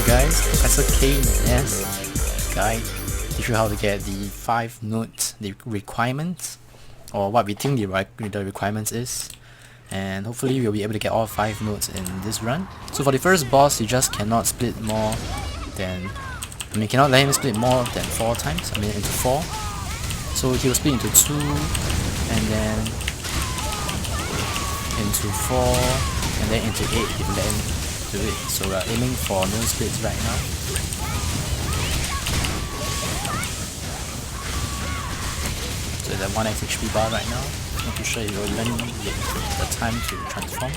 guys, Professor K guide teach you how to get the 5 nodes, the requirements, or what we think the requirements is, and hopefully we'll be able to get all 5 nodes in this run. So for the first boss, you just cannot split more than, cannot let him split more than 4 times, into 4. So he will split into 2, and then into 4, and then into 8 if you let him do it. So we're aiming for no splits right now. So it's at 1x HP bar right now. Not too sure if you'll even get the time to transform.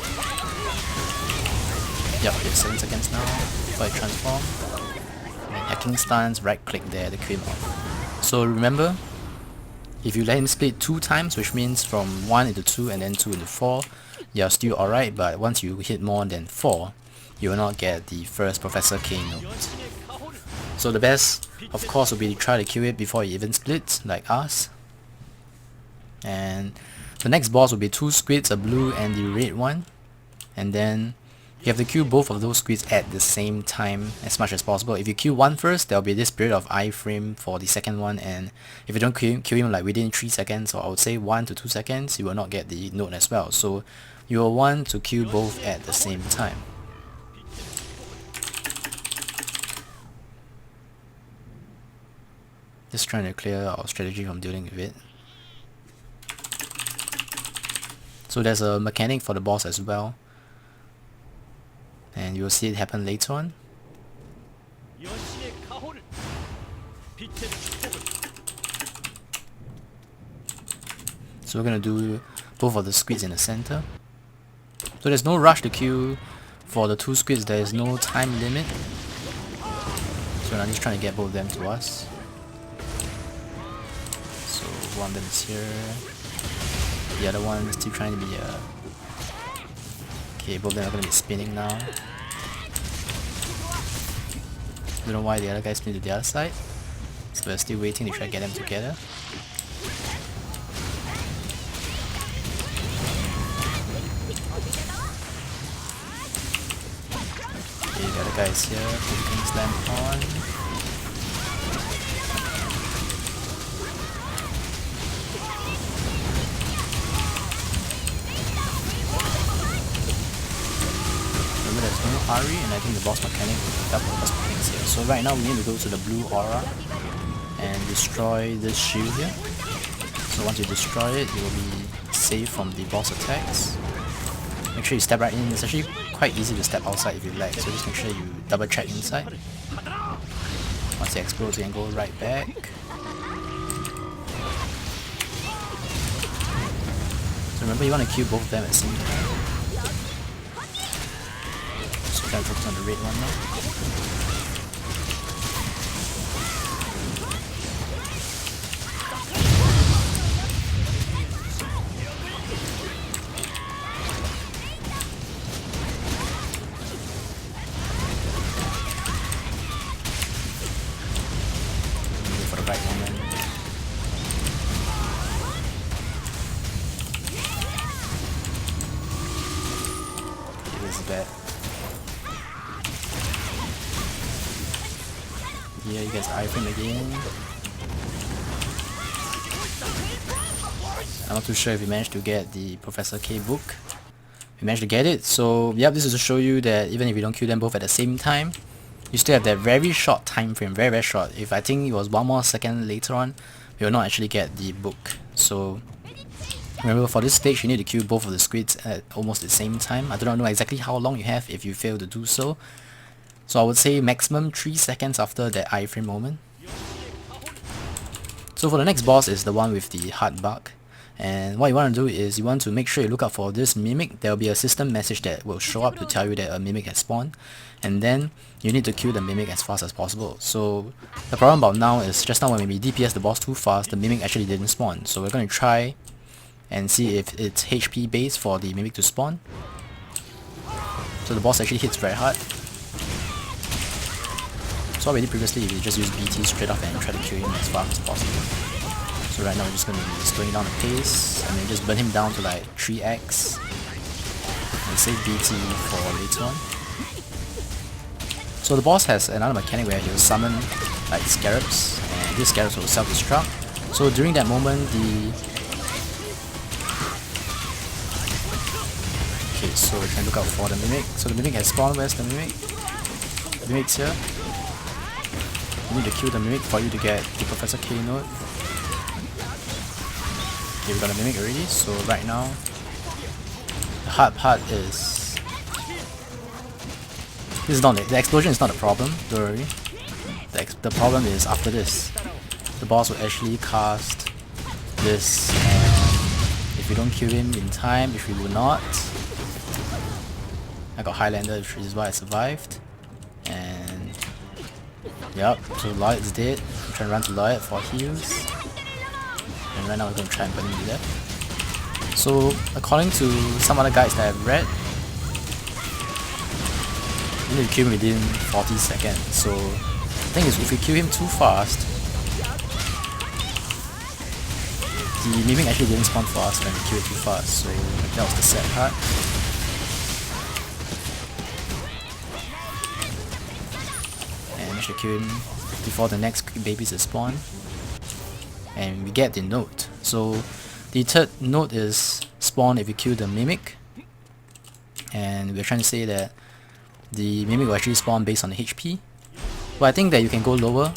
Yep, it's 7 seconds now before it transform. And hacking stance, right click there to kill him off. So remember, if you let him split 2 times, which means from 1 into 2 and then 2 into 4, you're still alright, but once you hit more than 4, you will not get the first Professor K node. So the best, of course, would be to try to kill it before it even splits, like us. And the next boss will be 2 squids, a blue and the red one. And then you have to kill both of those squids at the same time as much as possible. If you kill one first, there will be this period of iframe for the second one, and if you don't kill him like within 3 seconds, or I would say 1 to 2 seconds, you will not get the node as well. So you will want to kill both at the same time. Just trying to clear our strategy from dealing with it. So there's a mechanic for the boss as well, and you will see it happen later on. So we're gonna do both of the squids in the center. So there's no rush to kill for the 2 squids, there is no time limit. So I'm just trying to get both of them to us. So one of them is here. The other one is still trying to be okay, both of them are going to be spinning now. Don't know why the other guy spin to the other side. So we're still waiting to try to get them together. Okay, the other guy is here, putting slam on. There's no Ari, and I think the boss mechanic will pick up the boss mechanics here. So right now we need to go to the blue aura and destroy this shield here. So once you destroy it, you will be safe from the boss attacks. Make sure you step right in. It's actually quite easy to step outside if you like, so just make sure you double check inside. Once it explodes, you can go right back. So remember, you want to kill both of them at the same time. Gotta focus on the red one now. Wait for the right moment. Okay, this is bad. Yeah, you guys iframe again. I'm not too sure if we managed to get the Professor K book. We managed to get it, so yep, this is to show you that even if you don't kill them both at the same time, you still have that very short time frame, very short. If I think it was 1 more second later on, we will not actually get the book. So remember, for this stage you need to kill both of the squids at almost the same time. I do not know exactly how long you have if you fail to do so. So I would say maximum 3 seconds after that iframe moment. So for the next boss is the one with the heart bug. And what you want to do is you want to make sure you look out for this mimic. There will be a system message that will show up to tell you that a mimic has spawned. And then you need to kill the mimic as fast as possible. So the problem about now is just now when we DPS the boss too fast, the mimic actually didn't spawn. So we're going to try and see if it's HP based for the mimic to spawn. So the boss actually hits very hard. So already previously we just used BT straight up and try to kill him as fast as possible. So right now we're just going to be slowing down the pace and then just burn him down to like 3x and save BT for later on. So the boss has another mechanic where he'll summon like scarabs, and these scarabs will self-destruct. So during that moment, okay, so we can look out for the mimic. So the mimic has spawned. Where's the mimic? The mimic's here. You need to kill the mimic for you to get the Professor K node. Okay, we got a mimic already, so right now the hard part is this is not the explosion is not a problem, don't worry. The problem is after this. The boss will actually cast this, and if you don't kill him in time, if you will not, I got Highlander, which is why I survived. And yep, so Lloyd is dead. I'm trying to run to Lloyd for heals. And right now we're going to try and burn him to death. So according to some other guides that I've read, you need to kill him within 40 seconds. So the thing is, if you kill him too fast, the mimic actually didn't spawn for us when we killed it too fast, so that was the sad part. And we should kill him before the next babies spawn. And we get the note. So the third note is spawn if you kill the mimic. And we're trying to say that the mimic will actually spawn based on the HP. But I think that you can go lower.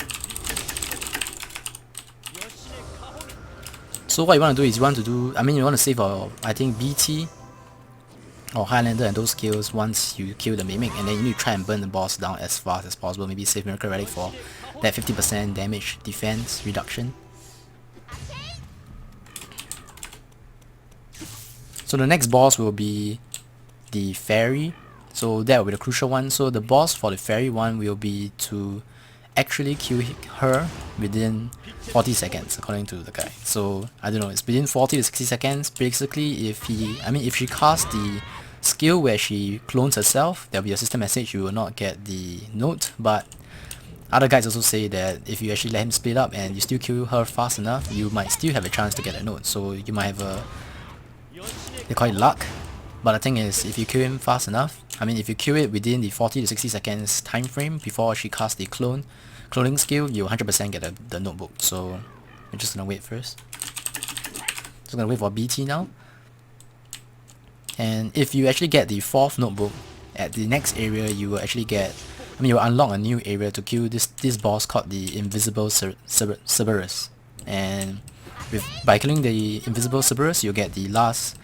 So what you want to do is you want to save I think BT or Highlander and those skills once you kill the mimic, and then you need to try and burn the boss down as fast as possible. Maybe save Miracle Relic for that 50% damage defense reduction. So the next boss will be the fairy. So that will be the crucial one. So the boss for the fairy one will be to actually kill her within 40 seconds according to the guy. So I don't know, it's within 40 to 60 seconds. Basically, if she casts the skill where she clones herself, there'll be a system message, you will not get the note. But other guys also say that if you actually let him split up and you still kill her fast enough, you might still have a chance to get a note. So you might have they call it luck. But the thing is, if you kill him fast enough, if you kill it within the 40 to 60 seconds time frame before she casts the cloning skill, you'll 100% get the notebook. So we're just gonna wait first. So I'm gonna wait for BT now. And if you actually get the 4th notebook at the next area, you will actually get, you will unlock a new area to kill this boss called the Invisible Cerberus. And by killing the Invisible Cerberus, you'll get the last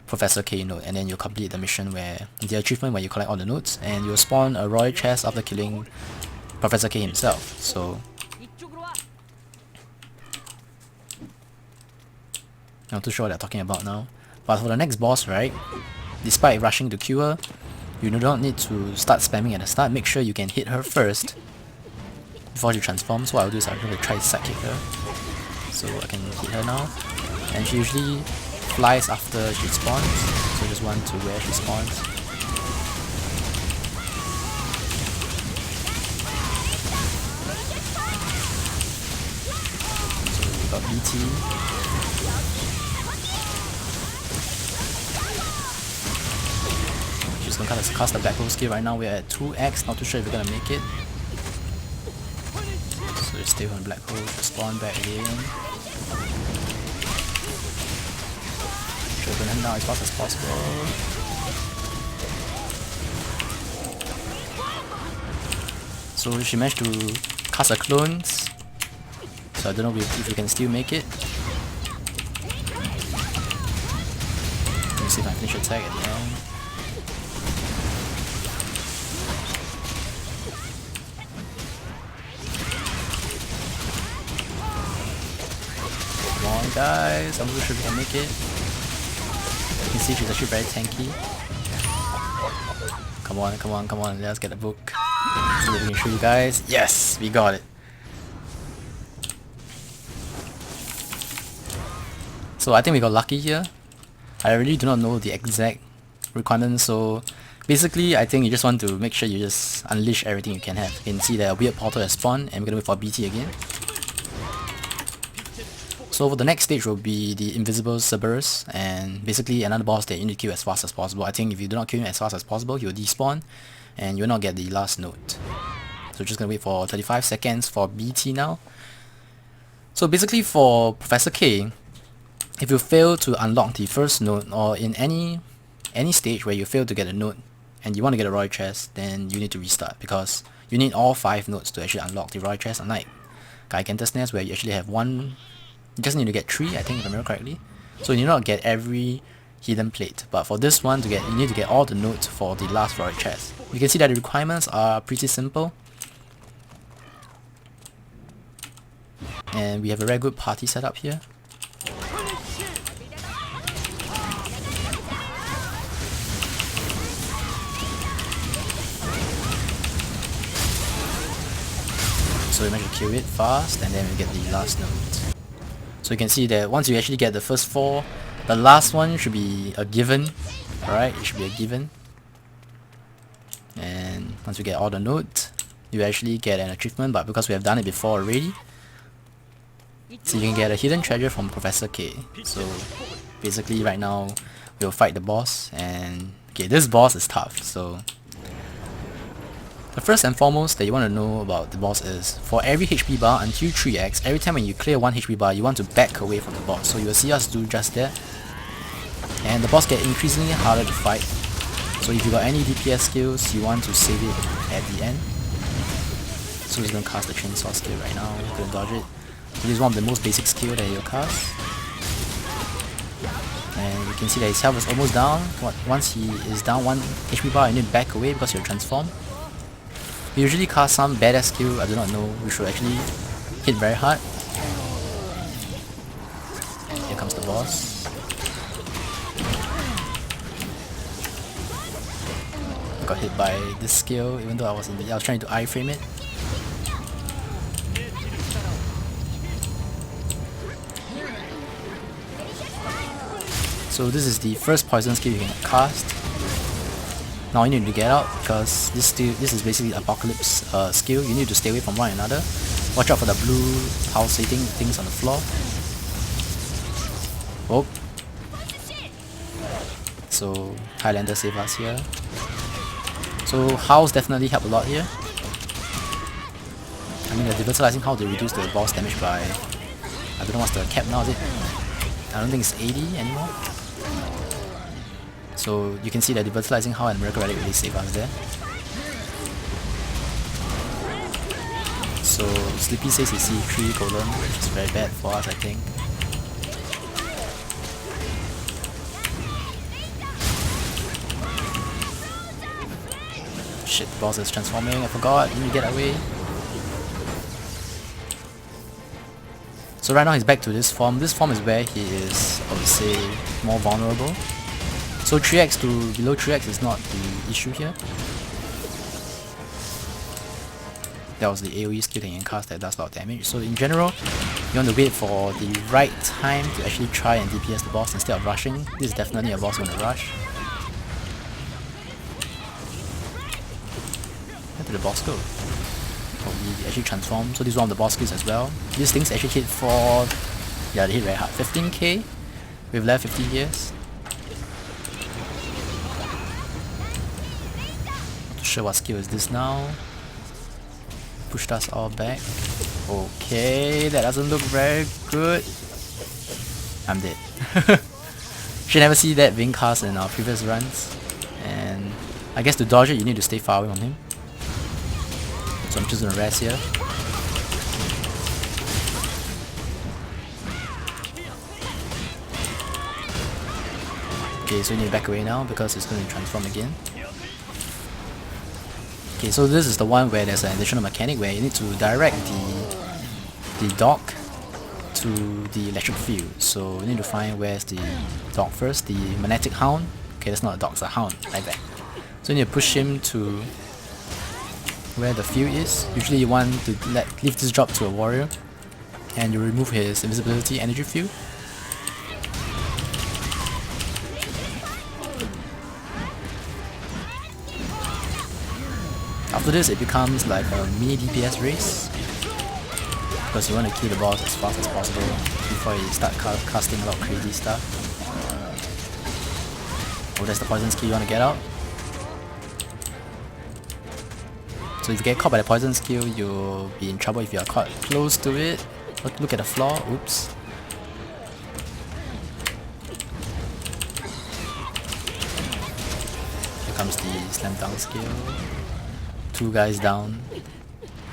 Professor K note, and then you'll complete the mission where the achievement where you collect all the notes, and you'll spawn a royal chest after killing Professor K himself. So I'm not too sure what they're talking about now. But for the next boss, right, despite rushing to kill her, you do not need to start spamming at the start. Make sure you can hit her first before she transforms. So what I'll do is I'm going to try to sidekick her. So I can hit her now. And she usually flies after she spawns, so just one to where she spawns. So we got BT. She's gonna cast the black hole skill. Right now we're at 2x, not too sure if we're gonna make it. So just stay on the black hole, just spawn back again. Open him down as fast as possible. So she managed to cast her clones. So I don't know if we can still make it. Let me see if I finish attack at the end. Come on guys, I'm not sure if we can make it. You can see she's actually very tanky. Come on, let's get the book. So that we can show you guys. Yes, we got it. So I think we got lucky here. I really do not know the exact requirements, so basically I think you just want to make sure you just unleash everything you can have. You can see that a weird portal has spawned, and we're gonna wait for BT again. So for the next stage will be the Invisible Cerberus, and basically another boss that you need to kill as fast as possible. I think if you do not kill him as fast as possible, he will despawn and you will not get the last note. So just gonna wait for 35 seconds for BT now. So basically for Professor K, if you fail to unlock the first node, or in any stage where you fail to get a node and you want to get a royal chest, then you need to restart, because you need all 5 nodes to actually unlock the royal chest, unlike Gigantus Nest where you actually have one. You just need to get 3, I think, if I remember correctly. So you need not get every hidden plate, but for this one to get, you need to get all the nodes for the last royal chest. You can see that the requirements are pretty simple, and we have a very good party setup here. So we managed to kill it fast, and then we get the last node. So you can see that once you actually get the first 4, the last one should be a given. Alright, it should be a given. And once we get all the nodes, you actually get an achievement, but because we have done it before already, so you can get a hidden treasure from Professor K. So basically right now we'll fight the boss, and okay, this boss is tough. So the first and foremost that you want to know about the boss is, for every HP bar until 3x, every time when you clear 1 HP bar, you want to back away from the boss. So you will see us do just that. And the boss gets increasingly harder to fight. So if you got any DPS skills, you want to save it at the end. So he's going to cast the chainsaw skill right now, going to dodge it. This is one of the most basic skill that he'll cast. And you can see that his health is almost down. Once he is down 1 HP bar, you need to back away because he'll transform. We usually cast some badass skill, I do not know, we should actually hit very hard. Here comes the boss. I got hit by this skill even though I was trying to iframe it. So this is the first poison skill you can cast. Now you need to get out, because this is basically Apocalypse skill. You need to stay away from one another. Watch out for the blue pulsating things on the floor. Oh. So Highlander save us here. So Howls definitely help a lot here. I mean, the Devitalizing Howl, they reduce the boss damage by, I don't know what's the cap now, is it? I don't think it's 80 anymore. So you can see that the Devitalizing Howl and Miracle Relic really save us there. So Sleepy says he sees 3 golem, which is very bad for us, I think. Shit, the boss is transforming, I forgot, let me get away. So right now he's back to this form. This form is where he is, I would say, more vulnerable. So 3x to below 3x is not the issue here. That was the AoE skill that you can cast that does a lot of damage. So in general, you want to wait for the right time to actually try and DPS the boss instead of rushing. This is definitely a boss you want to rush. Where did the boss go? Oh, he actually transformed. So this is one of the boss skills as well. These things actually hit for... yeah, they hit very hard. 15k with left 50 years. Not sure what skill is this now. Pushed us all back. Okay, that doesn't look very good. I'm dead. Should never see that being cast in our previous runs. And I guess to dodge it, you need to stay far away from him. So I'm just gonna rest here. Okay, so you need to back away now because it's going to transform again. Okay, so this is the one where there's an additional mechanic where you need to direct the dog to the electric field. So you need to find where's the dog first, the magnetic hound. Okay, that's not a dog, it's a hound, like that. So you need to push him to where the field is. Usually you want to leave this job to a warrior, and you remove his invisibility energy field. After this, it becomes like a mini DPS race, because you want to kill the boss as fast as possible before you start casting a lot of crazy stuff. Oh, that's the poison skill you want to get out. So if you get caught by the poison skill, you'll be in trouble if you are caught close to it. Look at the floor. Oops. Here comes the slam dunk skill. 2 guys down.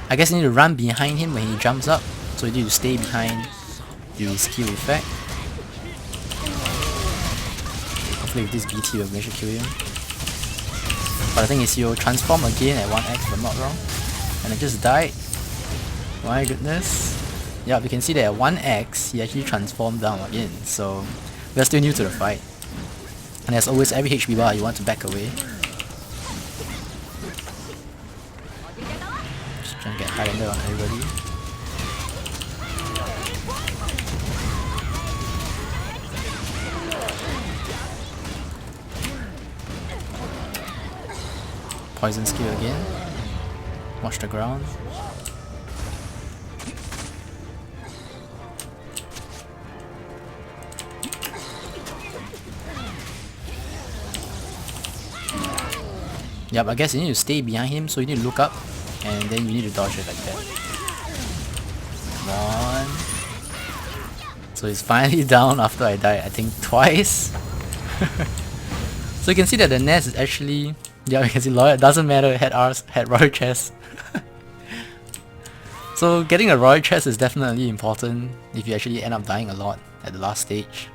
I guess you need to run behind him when he jumps up, so you need to stay behind the skill effect. Hopefully with this BT we'll manage to kill him. But the thing is he'll transform again at 1x if I'm not wrong. And I just died. My goodness. Yeah, we can see that at 1x he actually transformed down again, so we're still new to the fight. And as always, every HP bar you want to back away. Just trying to get high-ended on everybody. Poison skill again. Watch the ground. Yep, I guess you need to stay behind him, so you need to look up and then you need to dodge it like that. Come on. So he's finally down after I died, I think twice. So you can see that the nest is actually, yeah, you can see Lawyer, doesn't matter, had royal chest. So getting a royal chest is definitely important if you actually end up dying a lot at the last stage.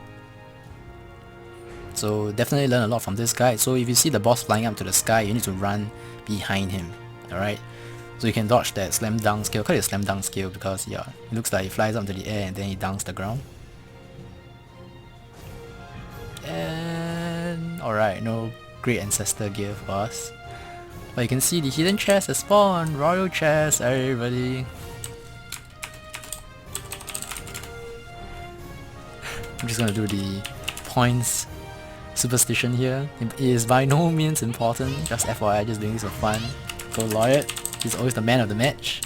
So definitely learn a lot from this guy. So if you see the boss flying up to the sky, you need to run behind him. Alright? So you can dodge that slam dunk skill. Call it a slam dunk skill because yeah, it looks like he flies up to the air and then he dunks the ground. And alright, no great ancestor gear for us. But you can see the hidden chest has spawned. Royal chest, everybody. I'm just gonna do the points superstition here. It is by no means important, just FYI, just doing this for fun. Go Lloyd, he's always the man of the match.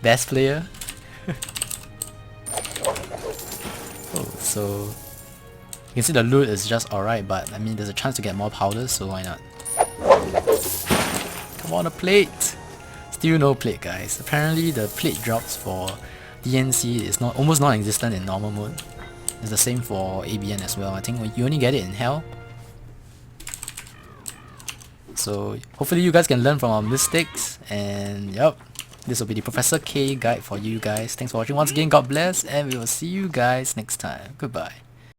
Best player. Oh, so you can see the loot is just alright, but I mean there's a chance to get more powders, so why not? Come on, a plate! Still no plate, guys. Apparently the plate drops for DNC is almost non-existent in normal mode. It's the same for ABN as well. I think you only get it in Hell. So hopefully you guys can learn from our mistakes, and yep, this will be the Professor K guide for you guys. Thanks for watching once again, God bless, and we will see you guys next time. Goodbye.